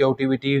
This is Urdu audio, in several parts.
QTV।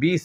20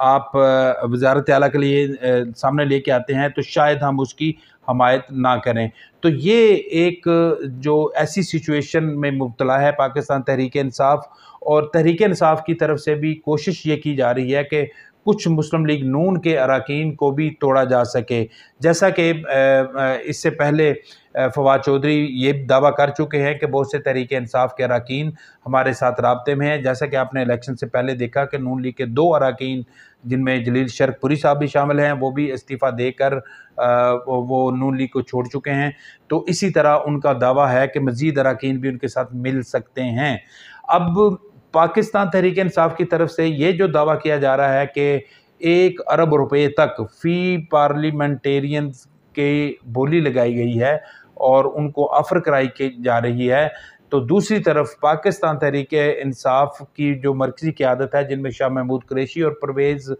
آپ وزارت اعلیٰ کے لیے سامنے لے کے آتے ہیں تو شاید ہم اس کی حمایت نہ کریں۔ تو یہ ایک جو ایسی سچویشن میں مبتلا ہے پاکستان تحریک انصاف، اور تحریک انصاف کی طرف سے بھی کوشش یہ کی جا رہی ہے کہ کچھ مسلم لیگ نون کے اراکین کو بھی توڑا جا سکے، جیسا کہ اس سے پہلے فواد چودھری یہ دعویٰ کر چکے ہیں کہ بہت سے تحریک انصاف کے اراکین ہمارے ساتھ رابطے میں ہیں، جیسا کہ آپ نے الیکشن سے پہلے دیکھا کہ نون لیگ کے 2 اراکین جن میں جلیل شرک پوری صاحب بھی شامل ہیں، وہ بھی استعفیٰ دے کر وہ نون لیگ کو چھوڑ چکے ہیں۔ تو اسی طرح ان کا دعویٰ ہے کہ مزید اراکین بھی ان کے ساتھ مل سکتے ہیں۔ اب پاکستان تحریک انصاف کی طرف سے یہ جو دعویٰ کیا جا رہا ہے کہ 1 ارب روپے تک فی پارلیمنٹیرینز کے بولی لگائی گئی ہے اور ان کو آفر کرائی کی جا رہی ہے، تو دوسری طرف پاکستان تحریک انصاف کی جو مرکزی قیادت ہے جن میں شاہ محمود قریشی اور پرویز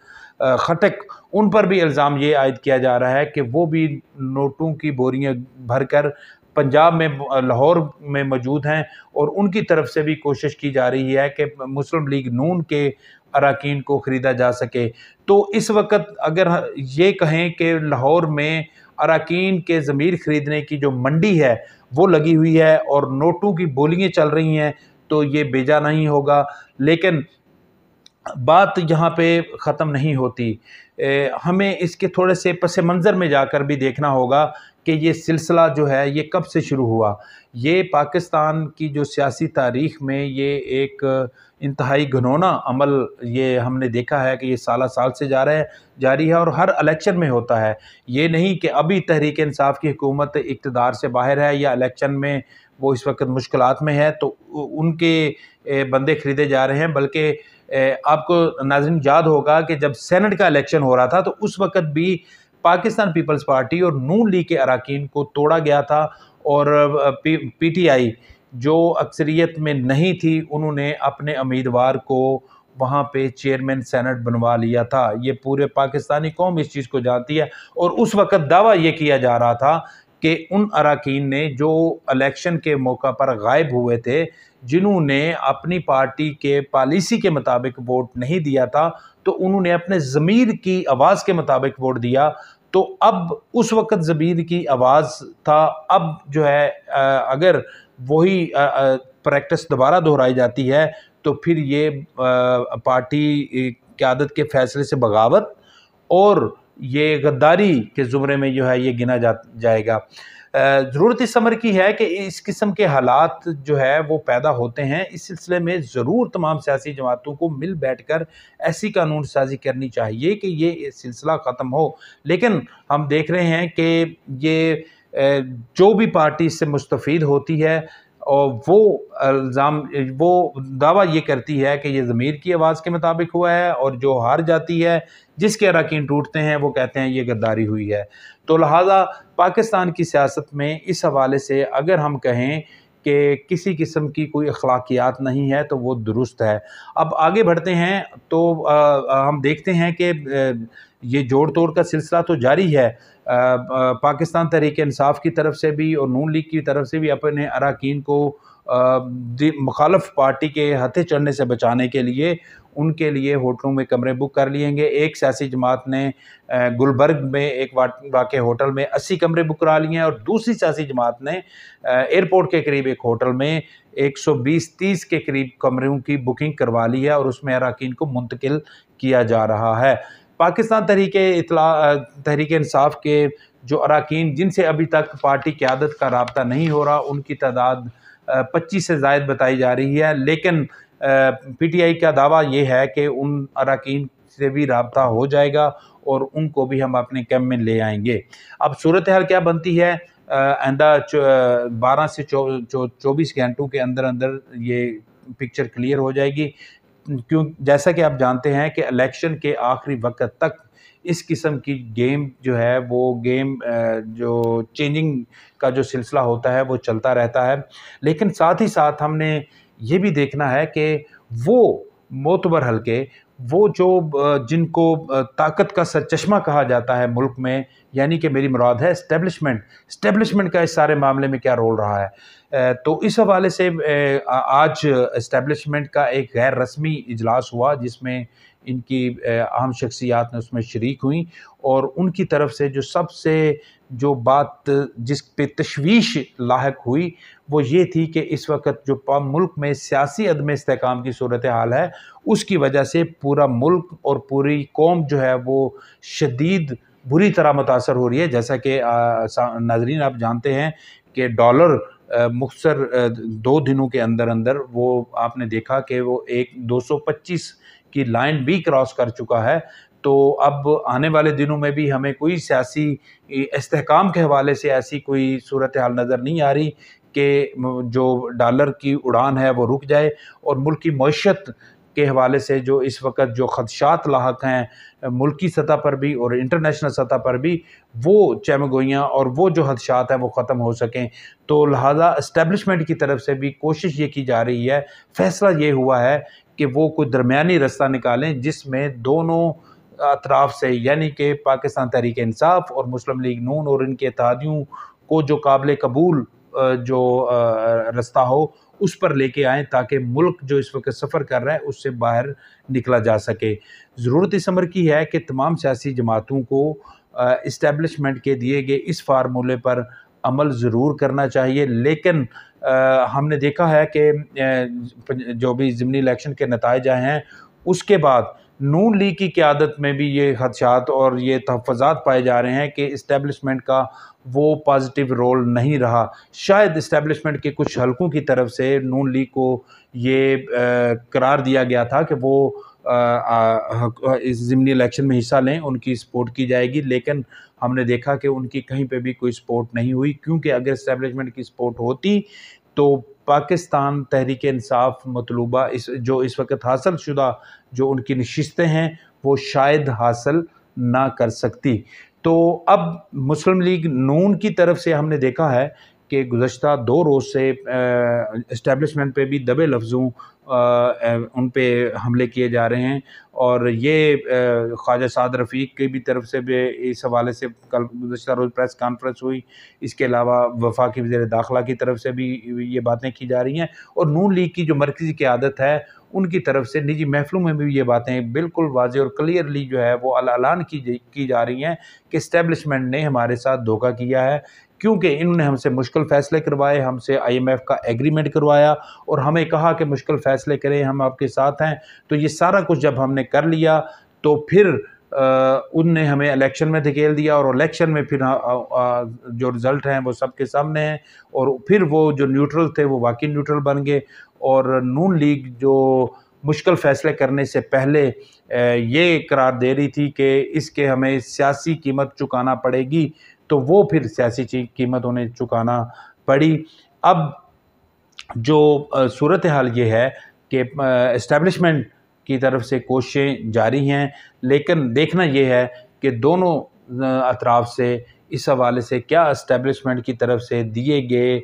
خٹک، ان پر بھی الزام یہ عائد کیا جا رہا ہے کہ وہ بھی نوٹوں کی بوریاں بھر کر پنجاب میں لاہور میں موجود ہیں، اور ان کی طرف سے بھی کوشش کی جا رہی ہے کہ مسلم لیگ نون کے اراکین کو خریدا جا سکے۔ تو اس وقت اگر یہ کہیں کہ لاہور میں اراکین کے ضمیر خریدنے کی جو منڈی ہے وہ لگی ہوئی ہے اور نوٹوں کی بولیاں چل رہی ہیں، تو یہ بیجا نہیں ہوگا۔ لیکن بات یہاں پہ ختم نہیں ہوتی، ہمیں اس کے تھوڑے سے پس منظر میں جا کر بھی دیکھنا ہوگا کہ یہ سلسلہ جو ہے یہ کب سے شروع ہوا۔ یہ پاکستان کی جو سیاسی تاریخ میں یہ ایک انتہائی گھنونا عمل یہ ہم نے دیکھا ہے کہ یہ سالہ سال سے جاری ہے اور ہر الیکشن میں ہوتا ہے۔ یہ نہیں کہ ابھی تحریک انصاف کی حکومت اقتدار سے باہر ہے یا الیکشن میں وہ اس وقت مشکلات میں ہے تو ان کے بندے خریدے جا رہے ہیں، بلکہ آپ کو ناظرین یاد ہوگا کہ جب سینٹ کا الیکشن ہو رہا تھا تو اس وقت بھی پاکستان پیپلز پارٹی اور نون لیگ کے اراکین کو توڑا گیا تھا، اور پی ٹی آئی جو اکثریت میں نہیں تھی انہوں نے اپنے امیدوار کو وہاں پہ چیئرمین سینٹ بنوا لیا تھا۔ یہ پورے پاکستانی قوم اس چیز کو جانتی ہے، اور اس وقت دعویٰ یہ کیا جا رہا تھا کہ ان اراکین نے جو الیکشن کے موقع پر غائب ہوئے تھے، جنہوں نے اپنی پارٹی کے پالیسی کے مطابق ووٹ نہیں دیا تھا، تو انہوں نے اپنے ضمیر کی آواز کے مطابق ووٹ دیا۔ تو اب اس وقت ضمیر کی آواز تھا، اب جو ہے اگر وہی پریکٹس دوبارہ دہرائی جاتی ہے تو پھر یہ پارٹی قیادت کے فیصلے سے بغاوت اور یہ غداری کے زمرے میں جو ہے یہ گنا جائے گا۔ ضرورت اس امر کی ہے کہ اس قسم کے حالات جو ہے وہ پیدا ہوتے ہیں، اس سلسلے میں ضرور تمام سیاسی جماعتوں کو مل بیٹھ کر ایسی قانون سازی کرنی چاہیے کہ یہ سلسلہ ختم ہو۔ لیکن ہم دیکھ رہے ہیں کہ یہ جو بھی پارٹی اس سے مستفید ہوتی ہے اور وہ دعویٰ یہ کرتی ہے کہ یہ ضمیر کی آواز کے مطابق ہوا ہے، اور جو ہار جاتی ہے جس کے اراکین ٹوٹتے ہیں وہ کہتے ہیں یہ غداری ہوئی ہے۔ تو لہٰذا پاکستان کی سیاست میں اس حوالے سے اگر ہم کہیں کہ کسی قسم کی کوئی اخلاقیات نہیں ہے تو وہ درست ہے۔ اب آگے بڑھتے ہیں تو ہم دیکھتے ہیں کہ یہ جوڑ توڑ کا سلسلہ تو جاری ہے، پاکستان تحریک انصاف کی طرف سے بھی اور نون لیگ کی طرف سے بھی اپنے اراکین کو مخالف پارٹی کے ہتھے چڑھنے سے بچانے کے لیے ان کے لیے ہوٹلوں میں کمرے بک کر لیے گے۔ ایک سیاسی جماعت نے گلبرگ میں ایک واقع ہوٹل میں 80 کمرے بک کرا لیے ہیں، اور دوسری سیاسی جماعت نے ایئرپورٹ کے قریب ایک ہوٹل میں 120-130 کے قریب کمروں کی بکنگ کروا لی ہے، اور اس میں اراکین کو منتقل کیا جا رہا ہے۔ پاکستان تحریک انصاف کے جو اراکین جن سے ابھی تک پارٹی قیادت کا رابطہ نہیں ہو رہا ان کی تعداد 25 سے زائد بتائی جا رہی ہے، لیکن پی ٹی آئی کا دعویٰ یہ ہے کہ ان اراکین سے بھی رابطہ ہو جائے گا اور ان کو بھی ہم اپنے کیمپ میں لے آئیں گے۔ اب صورتحال کیا بنتی ہے؟ آئندہ 12 سے 24 گھنٹوں کے اندر یہ پکچر کلیئر ہو جائے گی، جیسا کہ آپ جانتے ہیں کہ الیکشن کے آخری وقت تک اس قسم کی گیم جو ہے وہ گیم جو چینجنگ کا جو سلسلہ ہوتا ہے وہ چلتا رہتا ہے۔ لیکن ساتھ ہی ساتھ ہم نے یہ بھی دیکھنا ہے کہ وہ معتبر حلقے، وہ جو جن کو طاقت کا سرچشمہ کہا جاتا ہے ملک میں، یعنی کہ میری مراد ہے اسٹیبلشمنٹ کا اس سارے معاملے میں کیا رول رہا ہے، تو اس حوالے سے آج اسٹیبلشمنٹ کا ایک غیر رسمی اجلاس ہوا جس میں ان کی اہم شخصیات نے اس میں شریک ہوئیں، اور ان کی طرف سے جو سب سے جو بات جس پہ تشویش لاحق ہوئی وہ یہ تھی کہ اس وقت جو ملک میں سیاسی عدم استحکام کی صورتحال ہے، اس کی وجہ سے پورا ملک اور پوری قوم جو ہے وہ شدید بری طرح متاثر ہو رہی ہے۔ جیسا کہ ناظرین آپ جانتے ہیں کہ ڈالر مختصر 2 دنوں کے اندر اندر وہ آپ نے دیکھا کہ وہ 225 کی لائن بھی کراس کر چکا ہے۔ تو اب آنے والے دنوں میں بھی ہمیں کوئی سیاسی استحکام کے حوالے سے ایسی کوئی صورتحال نظر نہیں آ رہی کہ جو ڈالر کی اڑان ہے وہ رک جائے، اور ملک کی معیشت کے حوالے سے جو اس وقت جو خدشات لاحق ہیں ملکی سطح پر بھی اور انٹرنیشنل سطح پر بھی، وہ چمگوئیاں اور وہ جو خدشات ہیں وہ ختم ہو سکیں۔ تو لہٰذا اسٹیبلشمنٹ کی طرف سے بھی کوشش یہ کی جا رہی ہے، فیصلہ یہ ہوا ہے کہ وہ کوئی درمیانی رستہ نکالیں جس میں دونوں اطراف سے، یعنی کہ پاکستان تحریک انصاف اور مسلم لیگ نون اور ان کے اتحادیوں کو جو قابل قبول جو رستہ ہو اس پر لے کے آئیں، تاکہ ملک جو اس وقت سفر کر رہا ہے اس سے باہر نکلا جا سکے۔ ضرورت اس امر کی ہے کہ تمام سیاسی جماعتوں کو اسٹیبلشمنٹ کے دیے گئے اس فارمولے پر عمل ضرور کرنا چاہیے، لیکن ہم نے دیکھا ہے کہ جو بھی ضمنی الیکشن کے نتائج آئے ہیں اس کے بعد نون لیگ کی قیادت میں بھی یہ خدشات اور یہ تحفظات پائے جا رہے ہیں کہ اسٹیبلشمنٹ کا وہ پازیٹیو رول نہیں رہا۔ شاید اسٹیبلشمنٹ کے کچھ حلقوں کی طرف سے نون لیگ کو یہ قرار دیا گیا تھا کہ وہ اس ضمنی الیکشن میں حصہ لیں، ان کی سپورٹ کی جائے گی، لیکن ہم نے دیکھا کہ ان کی کہیں پہ بھی کوئی سپورٹ نہیں ہوئی، کیونکہ اگر اسٹیبلشمنٹ کی سپورٹ ہوتی تو پاکستان تحریک انصاف مطلوبہ جو اس وقت حاصل شدہ جو ان کی نشستیں ہیں وہ شاید حاصل نہ کر سکتی۔ تو اب مسلم لیگ نون کی طرف سے ہم نے دیکھا ہے کہ گزشتہ 2 روز سے اسٹیبلشمنٹ پہ بھی دبے لفظوں ان پہ حملے کیے جا رہے ہیں، اور یہ خواجہ سعد رفیق کی بھی طرف سے بھی اس حوالے سے کل گزشتہ روز پریس کانفرنس ہوئی۔ اس کے علاوہ وفاقی وزیر داخلہ کی طرف سے بھی یہ باتیں کی جا رہی ہیں، اور نون لیگ کی جو مرکزی قیادت ہے ان کی طرف سے نجی محفلوں میں بھی یہ باتیں بالکل واضح اور کلیئرلی جو ہے وہ اعلان کی جا رہی ہیں کہ اسٹیبلشمنٹ نے ہمارے ساتھ دھوکہ کیا ہے، کیونکہ انہوں نے ہم سے مشکل فیصلے کروائے، ہم سے IMF کا ایگریمنٹ کروایا اور ہمیں کہا کہ مشکل فیصلے کریں، ہم آپ کے ساتھ ہیں۔ تو یہ سارا کچھ جب ہم نے کر لیا تو پھر ان نے ہمیں الیکشن میں دھکیل دیا، اور الیکشن میں پھر جو رزلٹ ہیں وہ سب کے سامنے ہیں، اور پھر وہ جو نیوٹرل تھے وہ واقعی نیوٹرل بن گئے، اور نون لیگ جو مشکل فیصلے کرنے سے پہلے یہ قرار دے رہی تھی کہ اس کے ہمیں سیاسی قیمت چکانا پڑے گی، تو وہ پھر سیاسی قیمت انہیں چکانا پڑی۔ اب جو صورتحال یہ ہے کہ اسٹیبلشمنٹ کی طرف سے کوششیں جاری ہیں، لیکن دیکھنا یہ ہے کہ دونوں اطراف سے اس حوالے سے کیا اسٹیبلشمنٹ کی طرف سے دیے گئے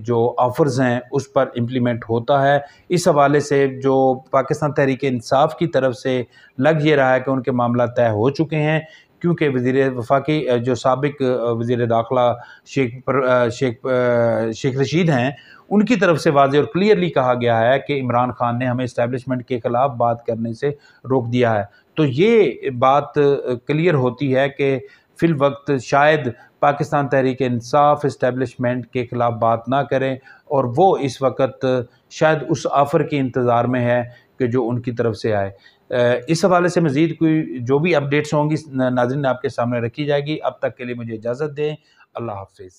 جو آفرز ہیں اس پر امپلیمنٹ ہوتا ہے۔ اس حوالے سے جو پاکستان تحریک انصاف کی طرف سے لگ یہ رہا ہے کہ ان کے معاملات طے ہو چکے ہیں، کیونکہ وفاقی جو سابق وزیر داخلہ شیخ رشید ہیں ان کی طرف سے واضح اور کلیئرلی کہا گیا ہے کہ عمران خان نے ہمیں اسٹیبلشمنٹ کے خلاف بات کرنے سے روک دیا ہے۔ تو یہ بات کلیئر ہوتی ہے کہ فی الوقت شاید پاکستان تحریک انصاف اسٹیبلشمنٹ کے خلاف بات نہ کریں، اور وہ اس وقت شاید اس آفر کے انتظار میں ہے کہ جو ان کی طرف سے آئے۔ اس حوالے سے مزید کوئی جو بھی اپڈیٹس ہوں گی ناظرین آپ کے سامنے رکھی جائے گی۔ اب تک کے لیے مجھے اجازت دیں، اللہ حافظ۔